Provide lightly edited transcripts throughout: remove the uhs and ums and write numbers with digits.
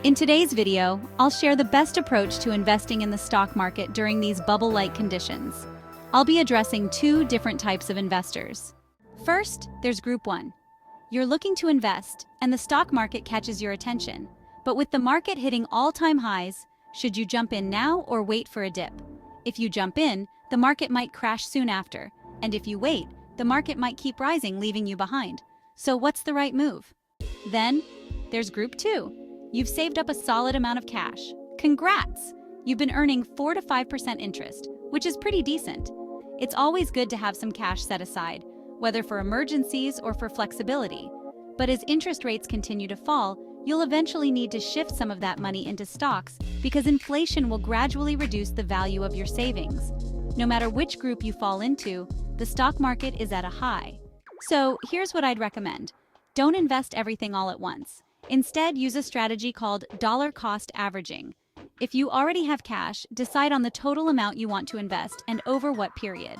In today's video, I'll share the best approach to investing in the stock market during these bubble-like conditions. I'll be addressing two different types of investors. First, there's Group 1. You're looking to invest, and the stock market catches your attention. But with the market hitting all-time highs, should you jump in now or wait for a dip? If you jump in, the market might crash soon after, and if you wait, the market might keep rising, leaving you behind. So what's the right move? Then, there's Group 2. You've saved up a solid amount of cash. Congrats! You've been earning 4 to 5% interest, which is pretty decent. It's always good to have some cash set aside, whether for emergencies or for flexibility. But as interest rates continue to fall, you'll eventually need to shift some of that money into stocks because inflation will gradually reduce the value of your savings. No matter which group you fall into, the stock market is at a high. So here's what I'd recommend. Don't invest everything all at once. Instead, use a strategy called dollar cost averaging. If you already have cash, decide on the total amount you want to invest and over what period.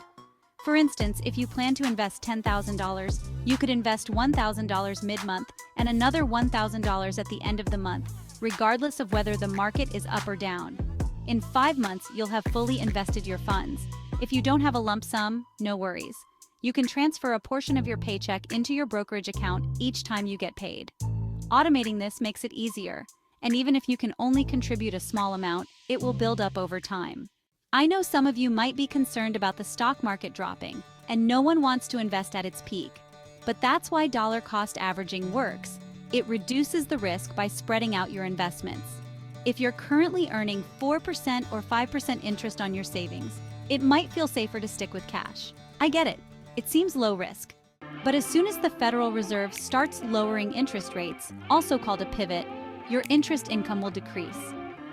For instance, if you plan to invest $10,000, you could invest $1,000 mid-month and another $1,000 at the end of the month, regardless of whether the market is up or down. In 5 months, you'll have fully invested your funds. If you don't have a lump sum, no worries. You can transfer a portion of your paycheck into your brokerage account each time you get paid. Automating this makes it easier, and even if you can only contribute a small amount, it will build up over time. I know some of you might be concerned about the stock market dropping, and no one wants to invest at its peak. But that's why dollar cost averaging works. It reduces the risk by spreading out your investments. If you're currently earning 4% or 5% interest on your savings, it might feel safer to stick with cash. I get it. It seems low risk. But as soon as the Federal Reserve starts lowering interest rates, also called a pivot, your interest income will decrease.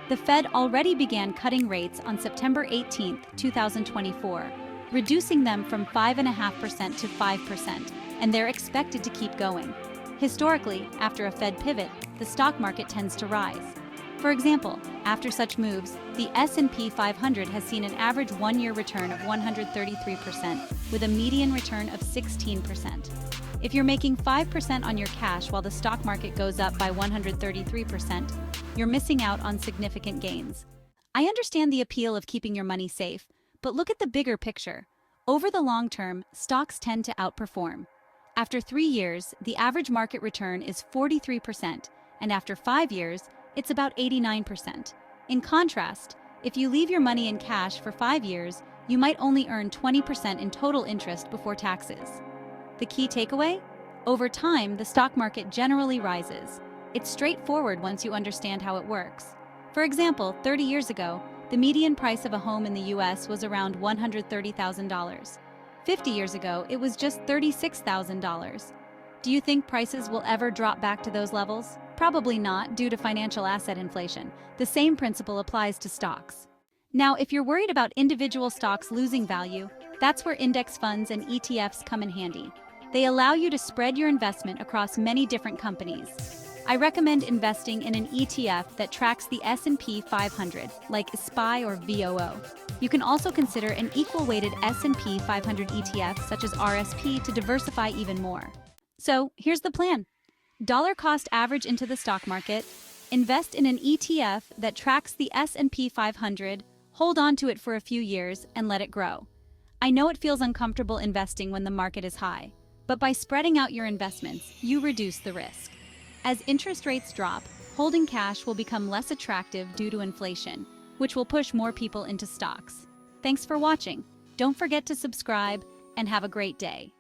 The Fed already began cutting rates on September 18, 2024, reducing them from 5.5% to 5%, and they're expected to keep going. Historically, after a Fed pivot, the stock market tends to rise. For example, after such moves, the S&P 500 has seen an average one-year return of 133%, with a median return of 16%. If you're making 5% on your cash while the stock market goes up by 133%, you're missing out on significant gains. I understand the appeal of keeping your money safe, but look at the bigger picture. Over the long term, stocks tend to outperform. After 3 years, the average market return is 43%, and after 5 years, it's about 89%. In contrast, if you leave your money in cash for 5 years, you might only earn 20% in total interest before taxes. The key takeaway? Over time, the stock market generally rises. It's straightforward once you understand how it works. For example, 30 years ago, the median price of a home in the US was around $130,000. 50 years ago, it was just $36,000. Do you think prices will ever drop back to those levels? Probably not, due to financial asset inflation. The same principle applies to stocks. Now, if you're worried about individual stocks losing value, that's where index funds and ETFs come in handy. They allow you to spread your investment across many different companies. I recommend investing in an ETF that tracks the S&P 500, like SPY or VOO. You can also consider an equal-weighted S&P 500 ETF, such as RSP, to diversify even more. So, here's the plan. Dollar cost average into the stock market, invest in an ETF that tracks the S&P 500, hold on to it for a few years, and let it grow. I know it feels uncomfortable investing when the market is high, but by spreading out your investments, you reduce the risk. As interest rates drop, holding cash will become less attractive due to inflation, which will push more people into stocks. Thanks for watching. Don't forget to subscribe, and have a great day.